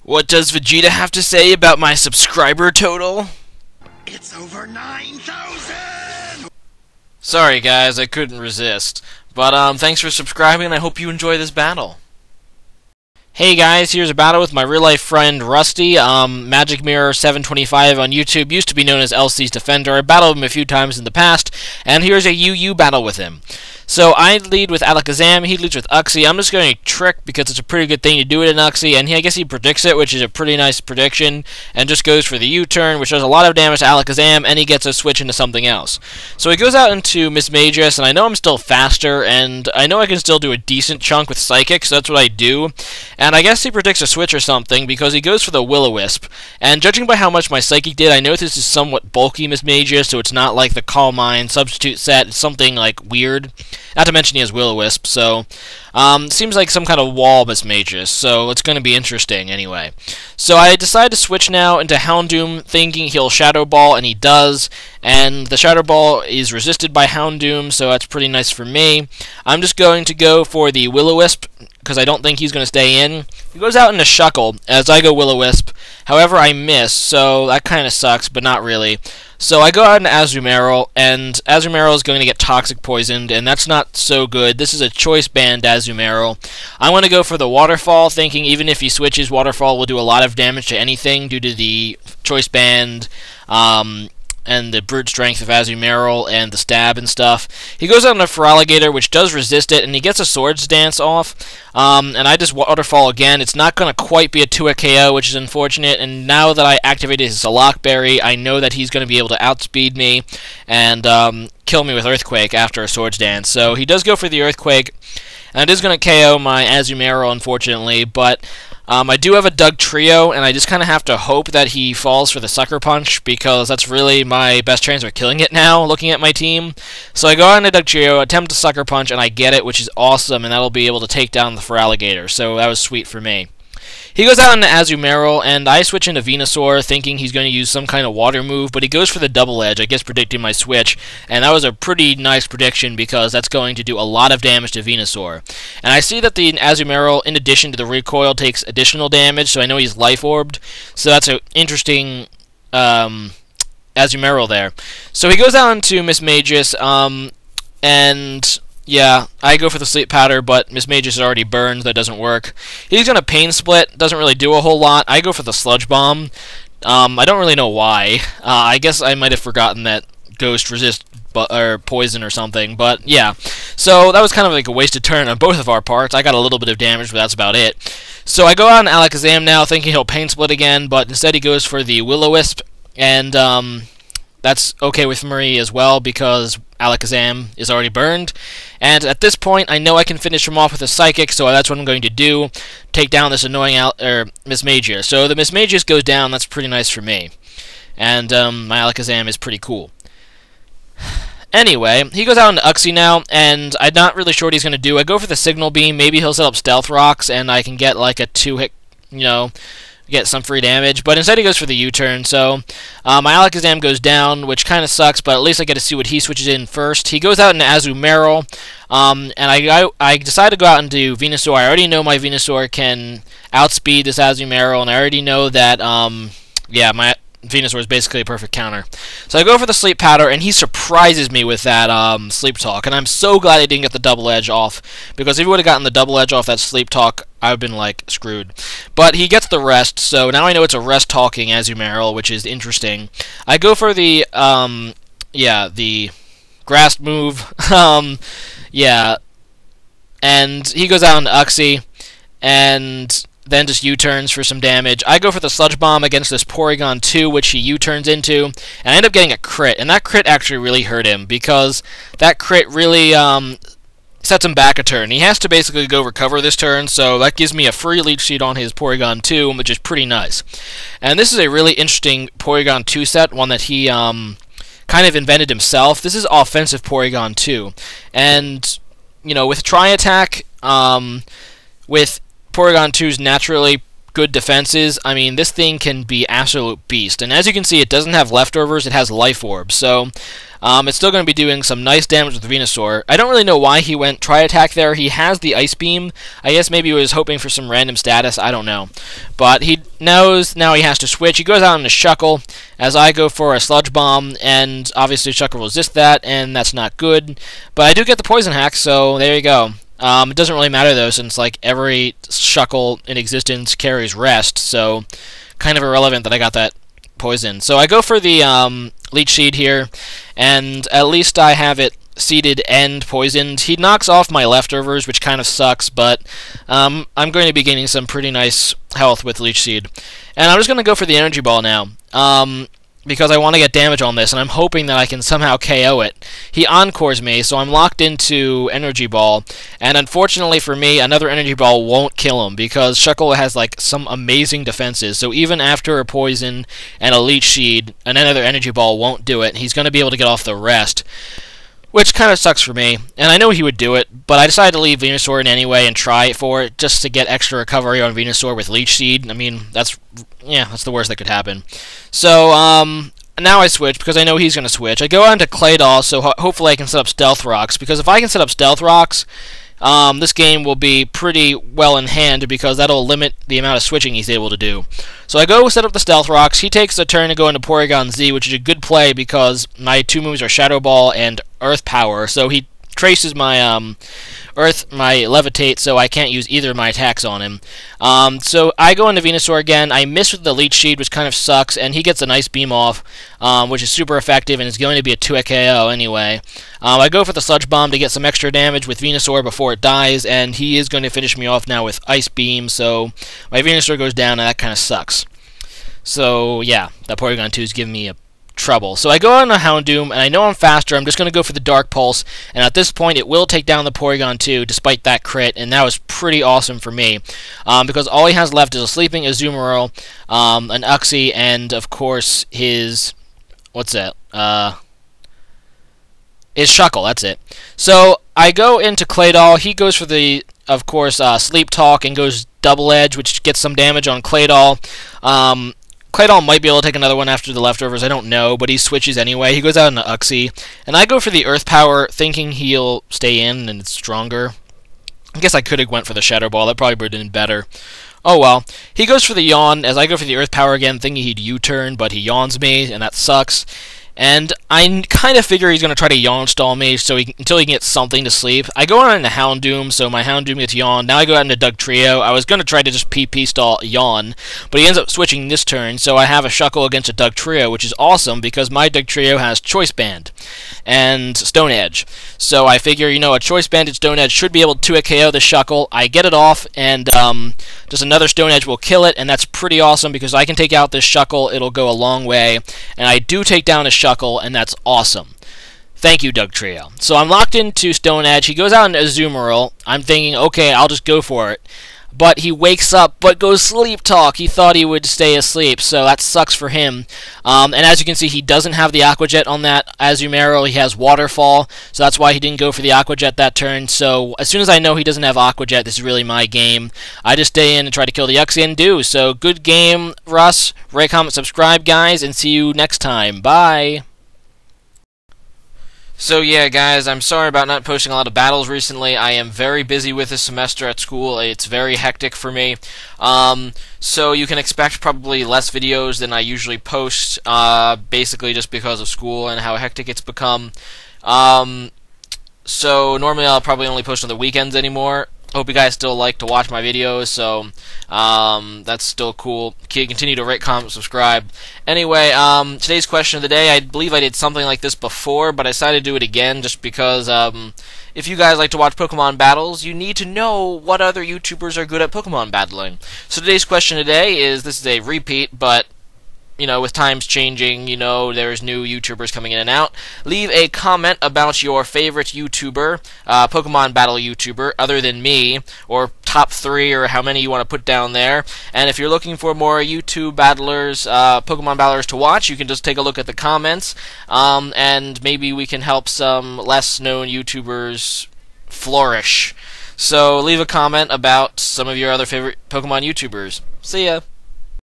What does Vegeta have to say about my subscriber total? It's over 9,000! Sorry guys, I couldn't resist. But thanks for subscribing and I hope you enjoy this battle. Hey guys, here's a battle with my real-life friend Rusty. Magic MirrorForce725 on YouTube, used to be known as LC's Defender. I battled him a few times in the past, and here's a UU battle with him. So I lead with Alakazam, he leads with Uxie. I'm just going to Trick because it's a pretty good thing to do it in Uxie, and I guess he predicts it, which is a pretty nice prediction, and just goes for the U-turn, which does a lot of damage to Alakazam, and he gets a switch into something else. So he goes out into Miss Magus, and I know I'm still faster, and I know I can still do a decent chunk with Psychic, so that's what I do. And I guess he predicts a switch or something, because he goes for the Will-O-Wisp. And judging by how much my Psychic did, I know this is somewhat bulky Miss Magus, so it's not like the Calm Mind substitute set. It's something, like, weird. Not to mention he has Will-O-Wisp, so seems like some kind of wall Miss Magus, so it's going to be interesting anyway. So I decide to switch now into Houndoom, thinking he'll Shadow Ball, and he does, and the Shadow Ball is resisted by Houndoom, so that's pretty nice for me. I'm just going to go for the Will-O-Wisp, because I don't think he's going to stay in. He goes out into Shuckle, as I go Will-O-Wisp. However, I miss, so that kind of sucks, but not really. So I go out into Azumarill, and Azumarill is going to get Toxic Poisoned, and that's not so good. This is a Choice Band Azumarill. I want to go for the Waterfall, thinking even if he switches, Waterfall will do a lot of damage to anything due to the Choice Band, and the brute strength of Azumarill and the stab and stuff. He goes out on a Feraligatr, which does resist it, and he gets a Swords Dance off. And I just Waterfall again. It's not going to quite be a 2-hit KO, which is unfortunate. And now that I activated his Lockberry, I know that he's going to be able to outspeed me and kill me with Earthquake after a Swords Dance. So he does go for the Earthquake, and it is going to KO my Azumarill, unfortunately, but I do have a Dugtrio, and I just kind of have to hope that he falls for the Sucker Punch, because that's really my best chance of killing it now, looking at my team. So I go on to Dugtrio, attempt to Sucker Punch, and I get it, which is awesome, and that'll be able to take down the Feraligatr, so that was sweet for me. He goes out into Azumarill, and I switch into Venusaur, thinking he's going to use some kind of water move, but he goes for the Double Edge, I guess predicting my switch, and that was a pretty nice prediction, because that's going to do a lot of damage to Venusaur. And I see that the Azumarill, in addition to the recoil, takes additional damage, so I know he's Life Orbed, so that's an interesting Azumarill there. So he goes out into Miss Magus, and yeah, I go for the Sleep Powder, but Miss Magus is already burned, that doesn't work. He's going to Pain Split, doesn't really do a whole lot. I go for the Sludge Bomb. I don't really know why. I guess I might have forgotten that Ghost resists or poison or something, but yeah. So that was kind of like a wasted turn on both of our parts. I got a little bit of damage, but that's about it. So I go out on Alakazam now, thinking he'll Pain Split again, but instead he goes for the Will-O-Wisp, and that's okay with Marie as well, because Alakazam is already burned. And at this point, I know I can finish him off with a Psychic, so that's what I'm going to do. Take down this annoying Miss Magus. So the Miss Magus goes down, that's pretty nice for me. And my Alakazam is pretty cool. Anyway, he goes out into Uxie now, and I'm not really sure what he's going to do. I go for the Signal Beam, maybe he'll set up Stealth Rocks, and I can get like a 2-hit, you know, get some free damage, but instead he goes for the U-turn, so my Alakazam goes down, which kind of sucks, but at least I get to see what he switches in first. He goes out into Azumarill, and I decide to go out into Venusaur. I already know my Venusaur can outspeed this Azumarill, and I already know that, yeah, my Venusaur is basically a perfect counter. So I go for the Sleep Powder, and he surprises me with that Sleep Talk, and I'm so glad I didn't get the Double Edge off, because if he would have gotten the Double Edge off that Sleep Talk, I would have been, like, screwed. But he gets the Rest, so now I know it's a Rest-talking Azumarill, which is interesting. I go for the, yeah, the Grass move, yeah, and he goes out into Uxie, and then just U-turns for some damage. I go for the Sludge Bomb against this Porygon 2, which he U-turns into, and I end up getting a crit, and that crit actually really hurt him, because that crit really sets him back a turn. He has to basically go recover this turn, so that gives me a free Leech Seed on his Porygon 2, which is pretty nice. And this is a really interesting Porygon 2 set, one that he kind of invented himself. This is offensive Porygon 2, and, you know, with Tri-Attack, with Porygon 2's naturally good defenses, I mean, this thing can be absolute beast. And as you can see, it doesn't have leftovers, it has life orbs. So it's still going to be doing some nice damage with Venusaur. I don't really know why he went Tri-Attack there. He has the Ice Beam. I guess maybe he was hoping for some random status. I don't know. But he knows now he has to switch. He goes out into Shuckle as I go for a Sludge Bomb, and obviously Shuckle will resist that, and that's not good. But I do get the Poison Hack, so there you go. It doesn't really matter, though, since like every Shuckle in existence carries Rest, so kind of irrelevant that I got that Poison. So I go for the Leech Seed here, and at least I have it seeded and poisoned. He knocks off my leftovers, which kind of sucks, but I'm going to be gaining some pretty nice health with Leech Seed. And I'm just going to go for the Energy Ball now, because I want to get damage on this, and I'm hoping that I can somehow KO it. He Encores me, so I'm locked into Energy Ball, and unfortunately for me, another Energy Ball won't kill him, because Shuckle has like some amazing defenses, so even after a Poison and a Leech Seed, another Energy Ball won't do it. He's going to be able to get off the rest, which kind of sucks for me, and I know he would do it, but I decided to leave Venusaur in anyway and try it for it, just to get extra recovery on Venusaur with Leech Seed. I mean, that's the worst that could happen. So, now I switch, because I know he's going to switch. I go on to Claydol, so hopefully I can set up Stealth Rocks, because if I can set up Stealth Rocks, this game will be pretty well in hand, because that'll limit the amount of switching he's able to do. So I go set up the Stealth Rocks. He takes a turn to go into Porygon Z, which is a good play, because my two moves are Shadow Ball and Earth Power, so he traces my my Levitate, so I can't use either of my attacks on him. So I go into Venusaur again. I miss with the Leech Seed, which kind of sucks, and he gets a nice Beam Off, which is super effective, and is going to be a 2-hit KO anyway. I go for the Sludge Bomb to get some extra damage with Venusaur before it dies, and he is going to finish me off now with Ice Beam, so my Venusaur goes down, and that kind of sucks. So yeah, that Porygon 2 is giving me a trouble. So I go on a Houndoom, and I know I'm faster. I'm just going to go for the Dark Pulse, and at this point it will take down the Porygon 2 despite that crit, and that was pretty awesome for me, because all he has left is a Sleeping Azumarill, an Uxie, and of course his his Shuckle. That's it. So I go into Claydol. He goes for the, of course, Sleep Talk, and goes Double Edge, which gets some damage on Claydol. Claydol might be able to take another one after the leftovers, I don't know, but he switches anyway. He goes out into Uxie, and I go for the Earth Power, thinking he'll stay in and it's stronger. I guess I could have went for the Shadow Ball, that probably would have been better. Oh well. He goes for the Yawn, as I go for the Earth Power again, thinking he'd U-turn, but he yawns me, and that sucks. And I kind of figure he's going to try to Yawn stall me until he can get something to sleep. I go on into Houndoom, so my Houndoom gets Yawn. Now I go out into Dugtrio. I was going to try to just PP stall Yawn, but he ends up switching this turn, so I have a Shuckle against a Dugtrio, which is awesome because my Dugtrio has Choice Band and Stone Edge. So I figure, you know, a Choice Band and Stone Edge should be able to KO the Shuckle. I get it off, and just another Stone Edge will kill it, and that's pretty awesome because I can take out this Shuckle. It'll go a long way, and I do take down a Shuckle, and that's awesome. Thank you, Dugtrio. So I'm locked into Stone Edge. He goes out into Azumarill. I'm thinking, okay, I'll just go for it. But he wakes up, but goes Sleep Talk. He thought he would stay asleep, so that sucks for him. And as you can see, he doesn't have the Aqua Jet on that Azumarill. He has Waterfall, so that's why he didn't go for the Aqua Jet that turn. So as soon as I know he doesn't have Aqua Jet, this is really my game. I just stay in and try to kill the Uxie and do. So good game, Russ. Rate, comment, subscribe, guys, and see you next time. Bye. So yeah, guys, I'm sorry about not posting a lot of battles recently. I am very busy with this semester at school. It's very hectic for me. So you can expect probably less videos than I usually post, basically just because of school and how hectic it's become. So normally I'll probably only post on the weekends anymore. Hope you guys still like to watch my videos, so that's still cool. Continue to rate, comment, subscribe. Anyway, today's question of the day, I believe I did something like this before, but I decided to do it again just because if you guys like to watch Pokemon battles, you need to know what other YouTubers are good at Pokemon battling. So today's question today is, this is a repeat, but you know, with times changing, you know, there's new YouTubers coming in and out. Leave a comment about your favorite YouTuber, Pokemon battle YouTuber, other than me, or top 3, or how many you want to put down there. And if you're looking for more YouTube battlers, Pokemon battlers to watch, you can just take a look at the comments, and maybe we can help some less known YouTubers flourish. So leave a comment about some of your other favorite Pokemon YouTubers. See ya.